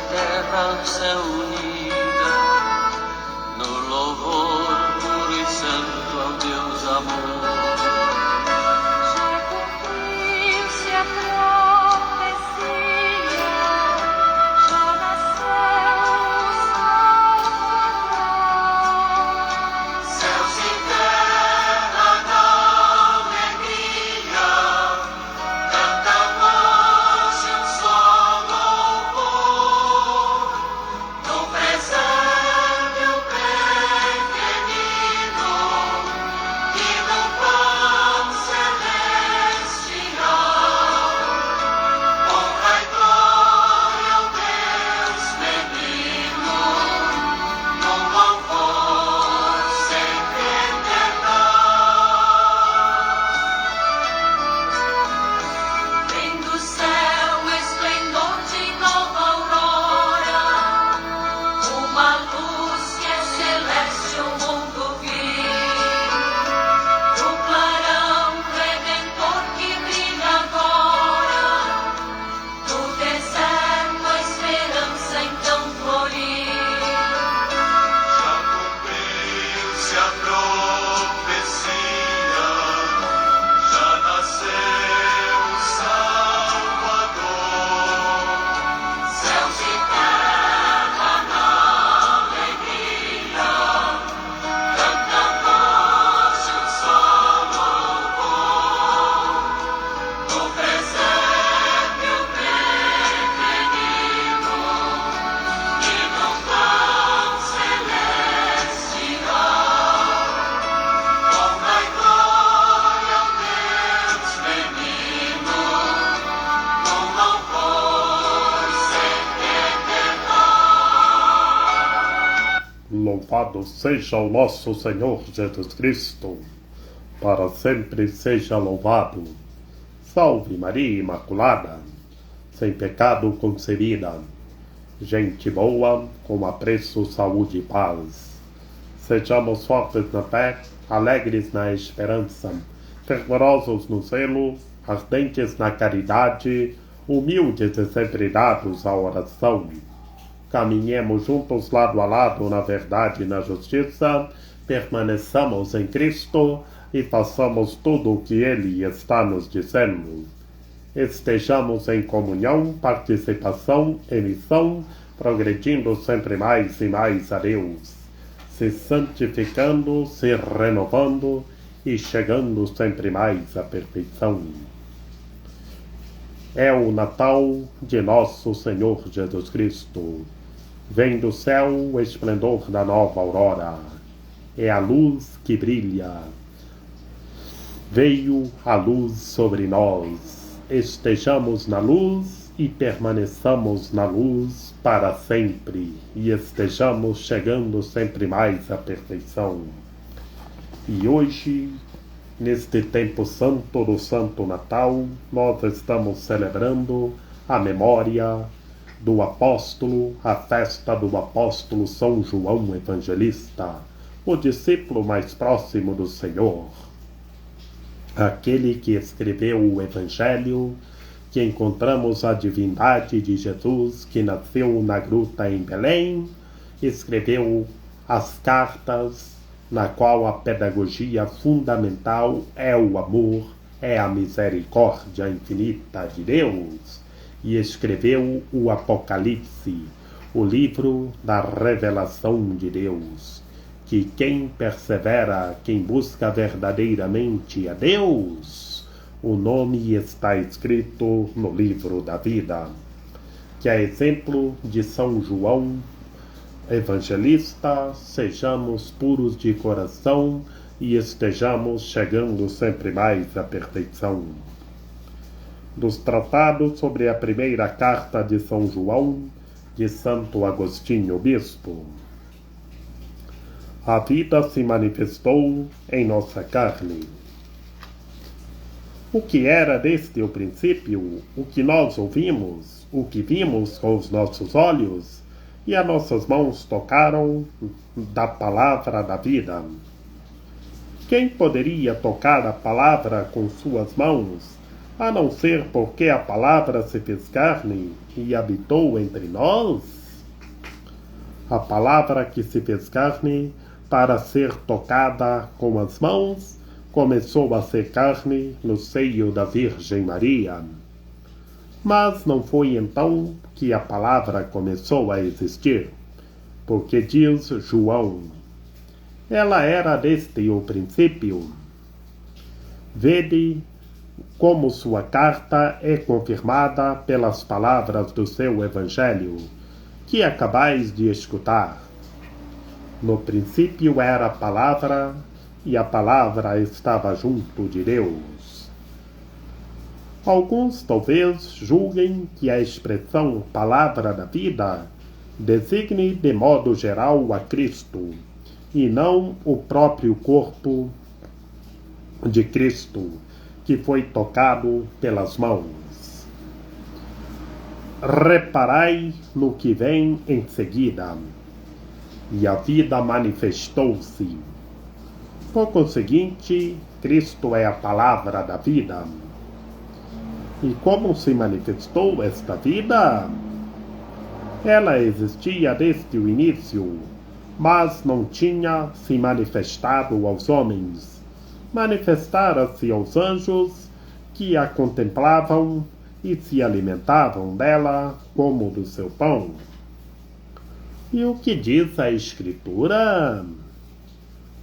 terra se unida no louvor puro e santo ao Deus amor. Já cumpriu-se a profecia, já nasceu o Salvador. Céus e terra na alegria, cantamos hoje um só louvor. No presépio pequenino e no pão celestial, honra e glória ao Deus menino, num louvor sempre eternal. Vem do céu o esplendor de nova aurora, uma luz que é celeste o mundo viu. O clarão redentor que brilha agora, no deserto a esperança então floriu. Já cumpriu-se a profecia, já nasceu o Salvador. Céus e terra na alegria, cantamos um só louvor. No presépio pequenino e no pão celestial, honra e glória ao Deus menino, num louvor sempre eternal. Louvado seja o nosso Senhor Jesus Cristo, para sempre seja louvado. Salve Maria Imaculada, sem pecado concebida, gente boa, com apreço, saúde e paz. Sejamos fortes na fé, alegres na esperança, fervorosos no zelo, ardentes na caridade, humildes e sempre dados à oração. Caminhemos juntos lado a lado na verdade e na justiça, permaneçamos em Cristo e façamos tudo o que Ele está nos dizendo. Estejamos em comunhão, participação e missão, progredindo sempre mais e mais a Deus, se santificando, se renovando e chegando sempre mais à perfeição. É o Natal de nosso Senhor Jesus Cristo. Vem do céu o esplendor da nova aurora. É a luz que brilha. Veio a luz sobre nós. Estejamos na luz e permaneçamos na luz para sempre. E estejamos chegando sempre mais à perfeição. E hoje, neste tempo santo do Santo Natal, nós estamos celebrando a memória do apóstolo, a festa do apóstolo São João Evangelista, o discípulo mais próximo do Senhor, aquele que escreveu o Evangelho, que encontramos a divindade de Jesus, que nasceu na gruta em Belém, escreveu as cartas, na qual a pedagogia fundamental é o amor, é a misericórdia infinita de Deus, e escreveu o Apocalipse, o livro da revelação de Deus, que quem persevera, quem busca verdadeiramente a Deus, o nome está escrito no livro da vida, que a exemplo de São João Evangelista, sejamos puros de coração e estejamos chegando sempre mais à perfeição. Dos tratados sobre a primeira carta de São João, de Santo Agostinho Bispo. A vida se manifestou em nossa carne. O que era desde o princípio, o que nós ouvimos, o que vimos com os nossos olhos, e as nossas mãos tocaram da palavra da vida. Quem poderia tocar a palavra com suas mãos, a não ser porque a palavra se fez carne e habitou entre nós? A palavra que se fez carne para ser tocada com as mãos começou a ser carne no seio da Virgem Maria. Mas não foi então que a palavra começou a existir, porque diz João, ela era desde o princípio. Vede como sua carta é confirmada pelas palavras do seu Evangelho, que acabais de escutar. No princípio era a palavra, e a palavra estava junto de Deus. Alguns talvez julguem que a expressão palavra da vida designe de modo geral a Cristo, e não o próprio corpo de Cristo, que foi tocado pelas mãos. Reparai no que vem em seguida. E a vida manifestou-se. Por conseguinte, Cristo é a palavra da vida. E como se manifestou esta vida? Ela existia desde o início, mas não tinha se manifestado aos homens. Manifestara-se aos anjos que a contemplavam e se alimentavam dela como do seu pão. E o que diz a Escritura?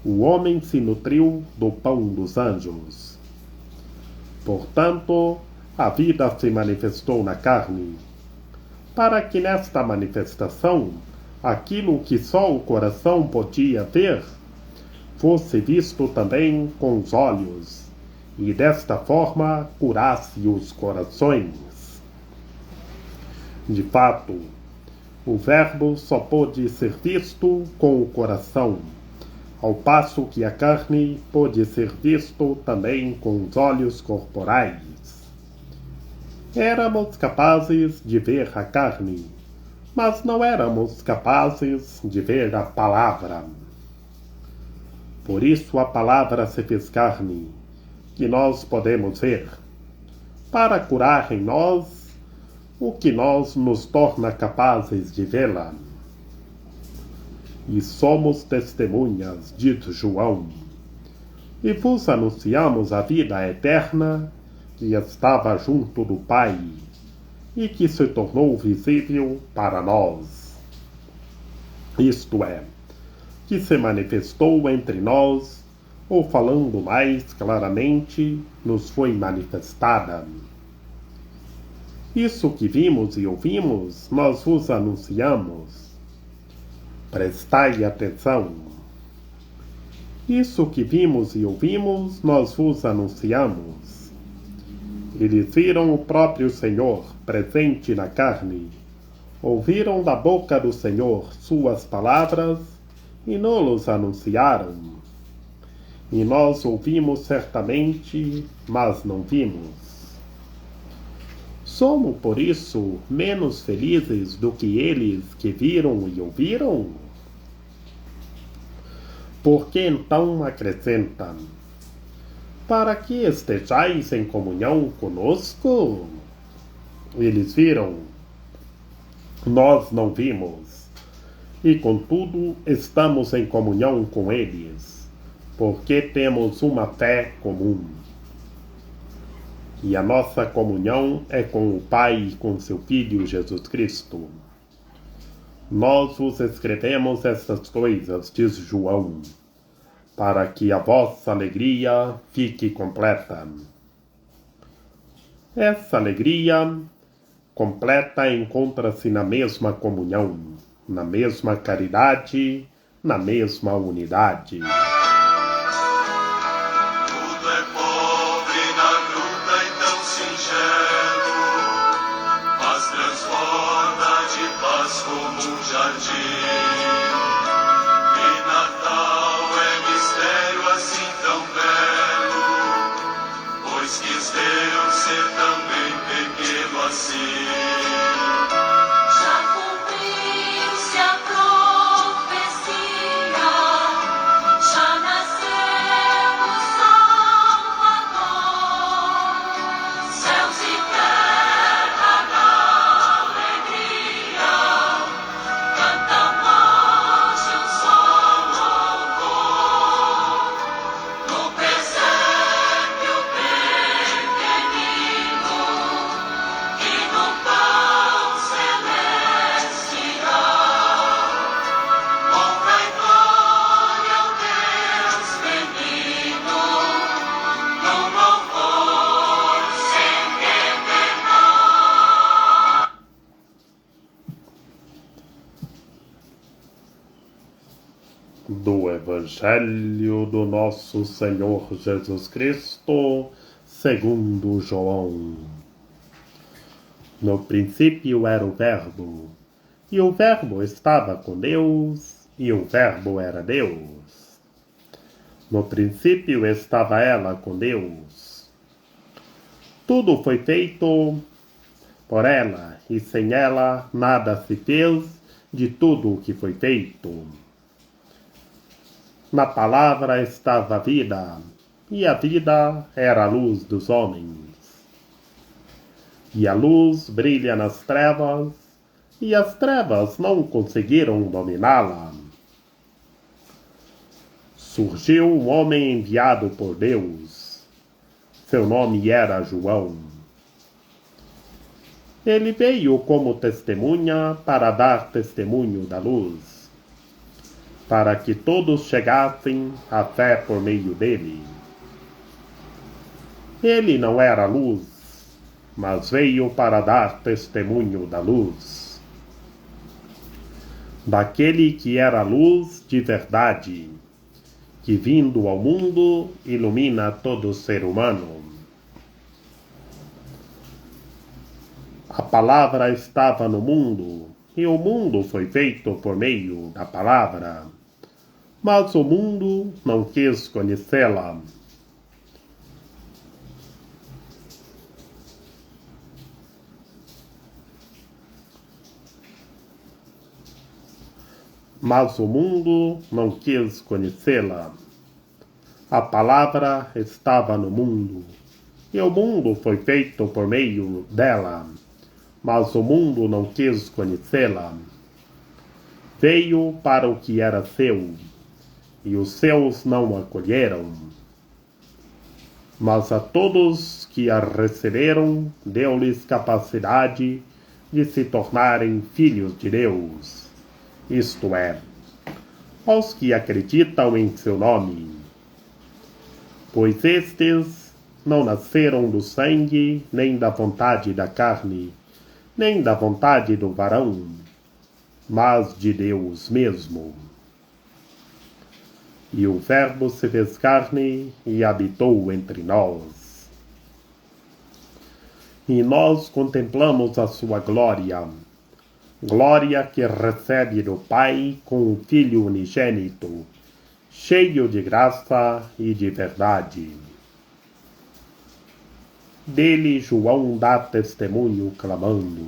O homem se nutriu do pão dos anjos. Portanto, a vida se manifestou na carne, para que nesta manifestação, aquilo que só o coração podia ver, fosse visto também com os olhos, e desta forma curasse os corações. De fato, o Verbo só pôde ser visto com o coração, ao passo que a carne pôde ser visto também com os olhos corporais. Éramos capazes de ver a carne, mas não éramos capazes de ver a palavra. Por isso a palavra se fez carne, que nós podemos ver, para curar em nós o que nos torna capazes de vê-la. E somos testemunhas, diz João, e vos anunciamos a vida eterna que estava junto do Pai e que se tornou visível para nós. Isto é, que se manifestou entre nós, ou falando mais claramente, nos foi manifestada. Isso que vimos e ouvimos, nós vos anunciamos. Prestai atenção. Isso que vimos e ouvimos, nós vos anunciamos. Eles viram o próprio Senhor presente na carne, ouviram da boca do Senhor suas palavras e nos anunciaram. E nós ouvimos certamente, mas não vimos. Somos, por isso, menos felizes do que eles que viram e ouviram? Porque então acrescenta: para que estejais em comunhão conosco? Eles viram, nós não vimos, e contudo estamos em comunhão com eles, porque temos uma fé comum. E a nossa comunhão é com o Pai e com seu Filho Jesus Cristo. Nós vos escrevemos estas coisas, diz João, para que a vossa alegria fique completa. Essa alegria completa encontra-se na mesma comunhão, na mesma caridade, na mesma unidade. Tudo é pobre na gruta e tão singelo, mas transborda de paz como um jardim. E Natal é mistério assim tão belo, pois quis Deus ser também pequeno assim. Já cumpriu-se a profecia, já nasceu o Salvador. do Evangelho do nosso Senhor Jesus Cristo, segundo João. No princípio era o Verbo, e o Verbo estava com Deus, e o Verbo era Deus. No princípio estava ela com Deus. Tudo foi feito por ela, e sem ela nada se fez de tudo o que foi feito. Na palavra estava a vida, e a vida era a luz dos homens. E a luz brilha nas trevas, e as trevas não conseguiram dominá-la. Surgiu um homem enviado por Deus. Seu nome era João. Ele veio como testemunha para dar testemunho da luz, para que todos chegassem à fé por meio dele. Ele não era luz, mas veio para dar testemunho da luz, daquele que era luz de verdade, que vindo ao mundo ilumina todo ser humano. A palavra estava no mundo, e o mundo foi feito por meio da palavra, mas o mundo não quis conhecê-la. Mas o mundo não quis conhecê-la. A palavra estava no mundo, e o mundo foi feito por meio dela, mas o mundo não quis conhecê-la. Veio para o que era seu, e os seus não a acolheram. Mas a todos que a receberam, deu-lhes capacidade de se tornarem filhos de Deus, isto é, aos que acreditam em seu nome. Pois estes não nasceram do sangue, nem da vontade da carne, nem da vontade do varão, mas de Deus mesmo. E o Verbo se fez carne e habitou entre nós. E nós contemplamos a sua glória, glória que recebe do Pai com o Filho unigênito, cheio de graça e de verdade. Dele João dá testemunho clamando: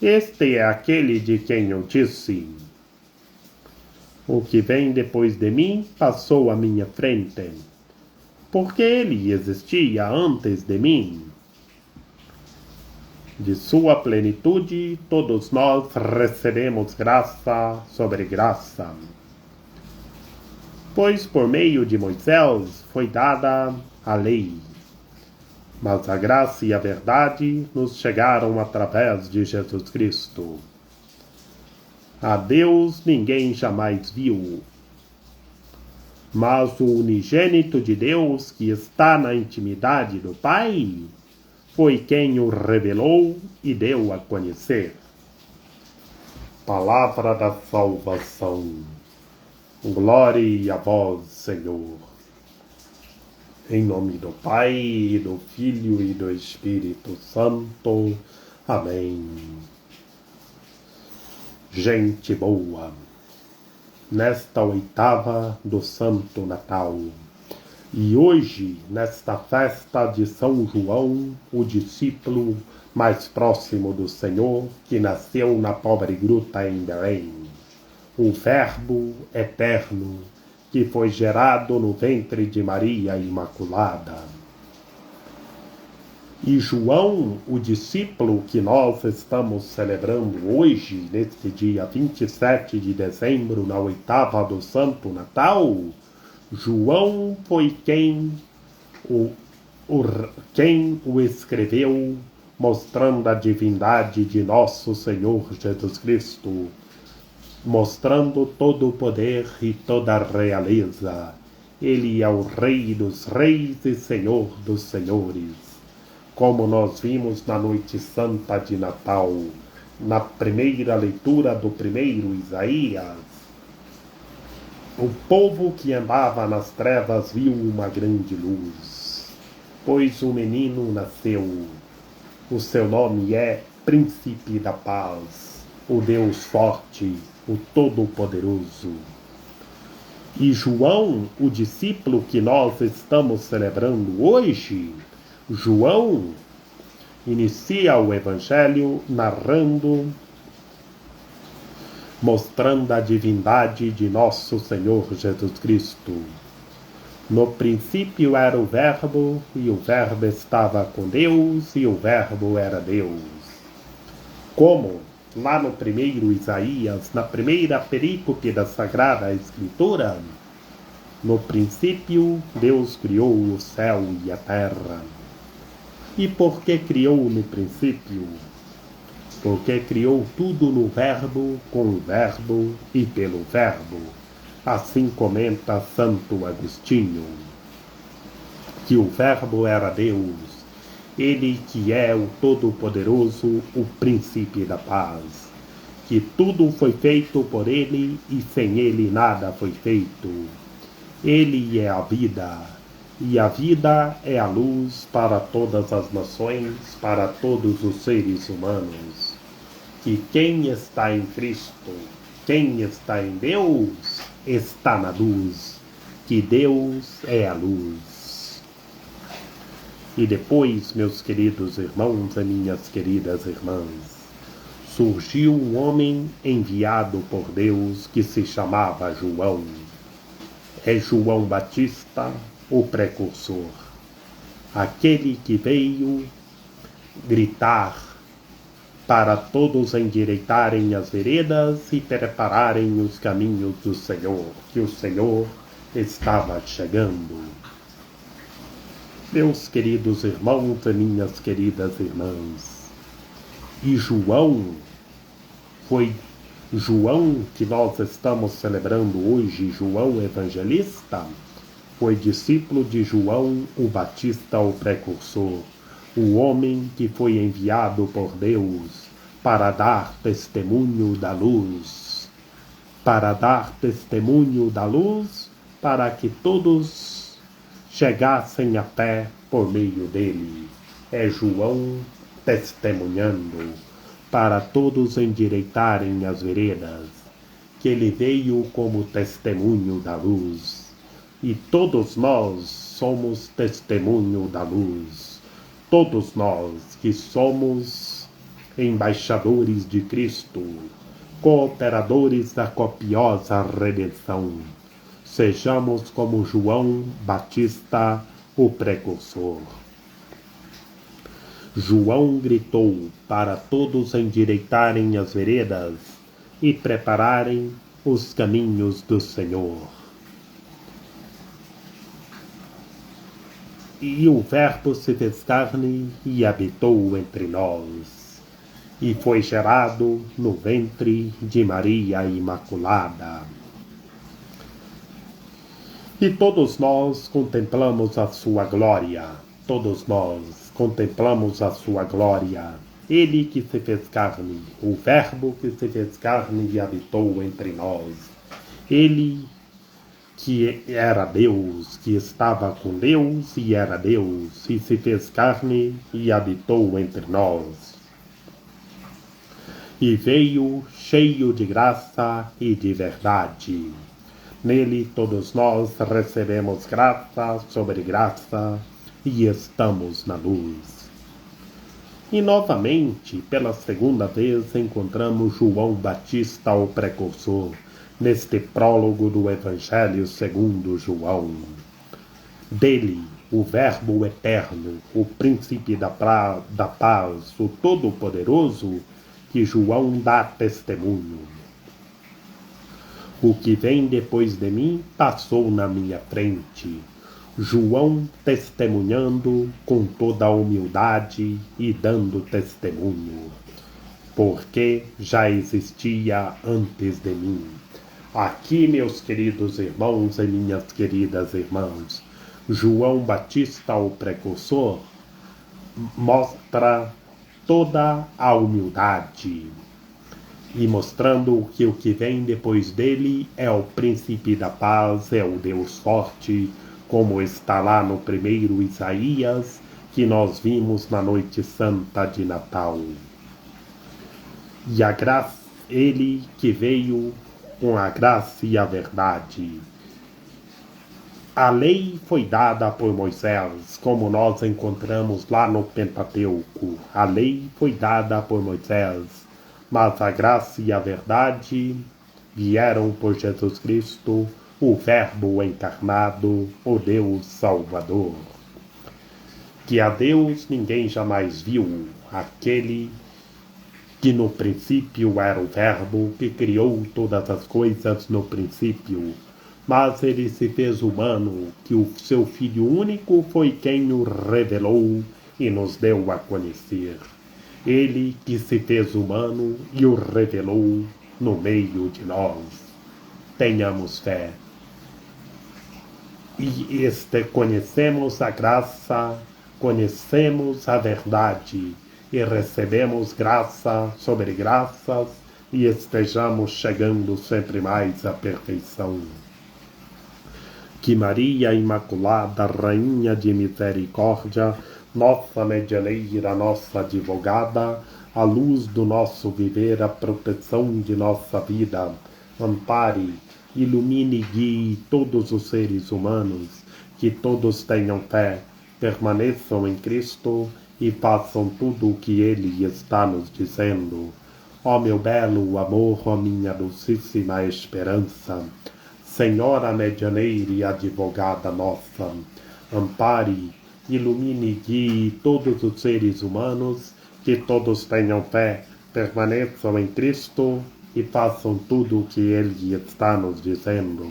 Este é aquele de quem eu disse: O que vem depois de mim passou à minha frente, porque ele existia antes de mim. De sua plenitude todos nós recebemos graça sobre graça. Pois por meio de Moisés foi dada a lei, mas a graça e a verdade nos chegaram através de Jesus Cristo. A Deus ninguém jamais viu, mas o unigênito de Deus, que está na intimidade do Pai, foi quem o revelou e deu a conhecer. Palavra da salvação. Glória a vós, Senhor. Em nome do Pai, e do Filho e do Espírito Santo. Amém. Gente boa, nesta oitava do Santo Natal, e hoje, nesta festa de São João, o discípulo mais próximo do Senhor, que nasceu na pobre gruta em Belém, o Verbo eterno, que foi gerado no ventre de Maria Imaculada. E João, o discípulo que nós estamos celebrando hoje, neste dia 27 de dezembro, na oitava do Santo Natal, João foi quem o escreveu, mostrando a divindade de nosso Senhor Jesus Cristo, mostrando todo o poder e toda a realeza. Ele é o Rei dos Reis e Senhor dos Senhores. Como nós vimos na noite santa de Natal, na primeira leitura do primeiro Isaías, O povo que andava nas trevas viu uma grande luz, pois um menino nasceu. O seu nome é Príncipe da Paz, o Deus forte, o Todo-Poderoso. E João, o discípulo que nós estamos celebrando hoje, João inicia o Evangelho narrando, mostrando a divindade de nosso Senhor Jesus Cristo. No princípio era o Verbo, e o Verbo estava com Deus, e o Verbo era Deus. Como lá no primeiro Isaías, na primeira perícope da Sagrada Escritura, no princípio Deus criou o céu e a terra. E por que criou no princípio? Porque criou tudo no Verbo, com o Verbo e pelo Verbo. Assim comenta Santo Agostinho, que o Verbo era Deus, ele que é o Todo-Poderoso, o Príncipe da Paz, que tudo foi feito por ele e sem ele nada foi feito. Ele é a vida, e a vida é a luz para todas as nações, para todos os seres humanos. Que quem está em Cristo, quem está em Deus, está na luz, que Deus é a luz. E depois, meus queridos irmãos e minhas queridas irmãs, surgiu um homem enviado por Deus que se chamava João. É João Batista, o precursor, aquele que veio gritar para todos endireitarem as veredas e prepararem os caminhos do Senhor, que o Senhor estava chegando. Meus queridos irmãos e minhas queridas irmãs, e João, foi João que nós estamos celebrando hoje, João Evangelista, foi discípulo de João o Batista, o precursor, o homem que foi enviado por Deus para dar testemunho da luz, para que todos chegassem a pé por meio dele. É João testemunhando para todos endireitarem as veredas, que ele veio como testemunho da luz. E todos nós somos testemunho da luz. Todos nós que somos embaixadores de Cristo, cooperadores da copiosa redenção, sejamos como João Batista, o precursor. João gritou para todos endireitarem as veredas e prepararem os caminhos do Senhor. E o Verbo se fez carne e habitou entre nós, e foi gerado no ventre de Maria Imaculada. E todos nós contemplamos a sua glória, todos nós contemplamos a sua glória. Ele que se fez carne, o Verbo que se fez carne e habitou entre nós. Ele que era Deus, que estava com Deus e era Deus, e se fez carne e habitou entre nós. E veio cheio de graça e de verdade. Nele todos nós recebemos graça sobre graça e estamos na luz. E novamente, pela segunda vez, encontramos João Batista, o precursor, neste prólogo do Evangelho segundo João. Dele, o Verbo eterno, o Príncipe da Paz, o Todo-Poderoso, que João dá testemunho. O que vem depois de mim passou na minha frente. João testemunhando com toda a humildade e dando testemunho, porque já existia antes de mim. Aqui, meus queridos irmãos e minhas queridas irmãs, João Batista, o precursor, mostra toda a humildade. e mostrando que o que vem depois dele é o príncipe da paz, é o Deus forte, como está lá no primeiro Isaías, que nós vimos na noite santa de Natal. E a graça, ele que veio com a graça e a verdade. A lei foi dada por Moisés, como nós encontramos lá no Pentateuco. A lei foi dada por Moisés, mas a graça e a verdade vieram por Jesus Cristo, o Verbo encarnado, o Deus Salvador. Que a Deus ninguém jamais viu, aquele que no princípio era o Verbo, que criou todas as coisas no princípio, mas ele se fez humano, que o seu Filho único foi quem o revelou e nos deu a conhecer. Ele que se fez humano e o revelou no meio de nós. Tenhamos fé. E conhecemos a graça, conhecemos a verdade, e recebemos graça sobre graças, e estejamos chegando sempre mais à perfeição. Que Maria Imaculada, Rainha de Misericórdia, nossa medianeira, nossa advogada, a luz do nosso viver, a proteção de nossa vida, ampare, ilumine e guie todos os seres humanos, que todos tenham fé, permaneçam em Cristo e façam tudo o que Ele está nos dizendo. Ó meu belo amor, ó minha dulcíssima esperança, Senhora medianeira e advogada nossa, ampare, ilumine e guie todos os seres humanos, que todos tenham fé, permaneçam em Cristo e façam tudo o que Ele está nos dizendo.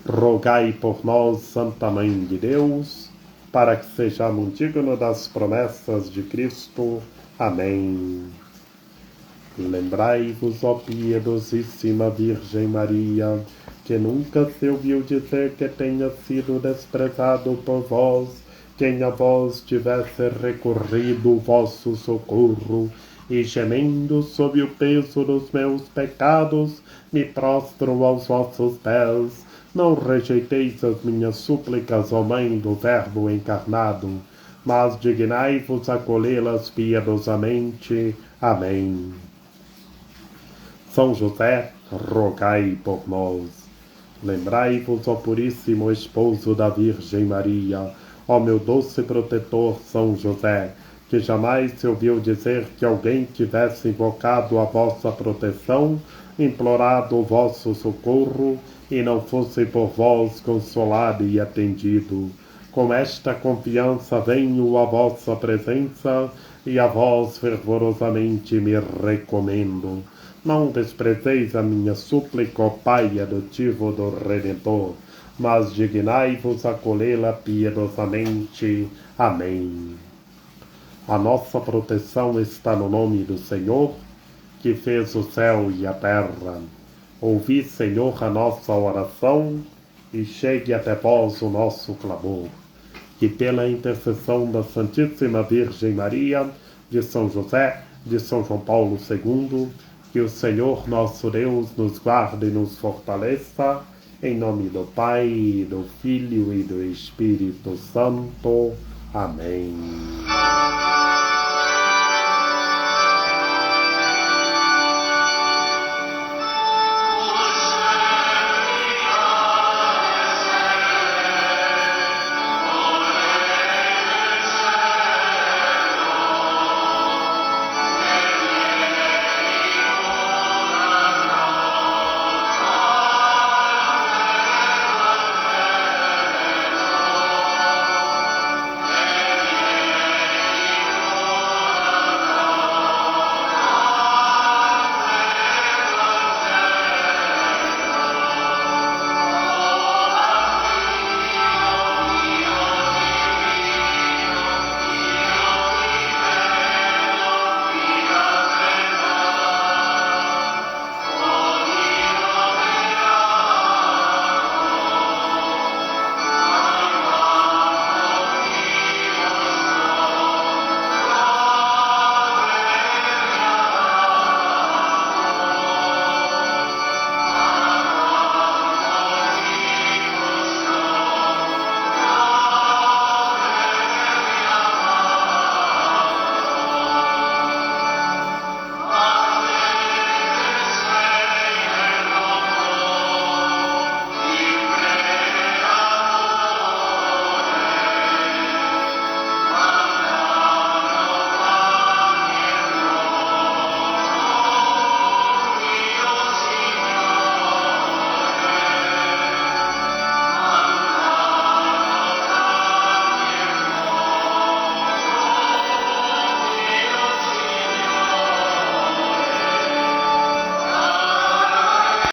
Rogai por nós, Santa Mãe de Deus, para que sejamos dignos das promessas de Cristo. Amém. Lembrai-vos, ó piedosíssima Virgem Maria, que nunca se ouviu dizer que tenha sido desprezado por vós, quem a vós tivesse recorrido o vosso socorro, e gemendo sob o peso dos meus pecados, me prostro aos vossos pés. Não rejeiteis as minhas súplicas, ó Mãe do Verbo encarnado, mas dignai-vos acolhê-las piedosamente. Amém. São José, rogai por nós. Lembrai-vos, ó Puríssimo Esposo da Virgem Maria, ó meu doce protetor São José, que jamais se ouviu dizer que alguém tivesse invocado a vossa proteção, implorado o vosso socorro, e não fosse por vós consolado e atendido. Com esta confiança venho à vossa presença, e a vós fervorosamente me recomendo. Não desprezeis a minha súplica, ó Pai adotivo do Redentor, mas dignai-vos acolhê-la piedosamente. Amém. A nossa proteção está no nome do Senhor, que fez o céu e a terra. Ouvi, Senhor, a nossa oração, e chegue até vós o nosso clamor. Que pela intercessão da Santíssima Virgem Maria, de São José, de São João Paulo II, que o Senhor nosso Deus nos guarde e nos fortaleça, em nome do Pai, do Filho e do Espírito Santo. Amém.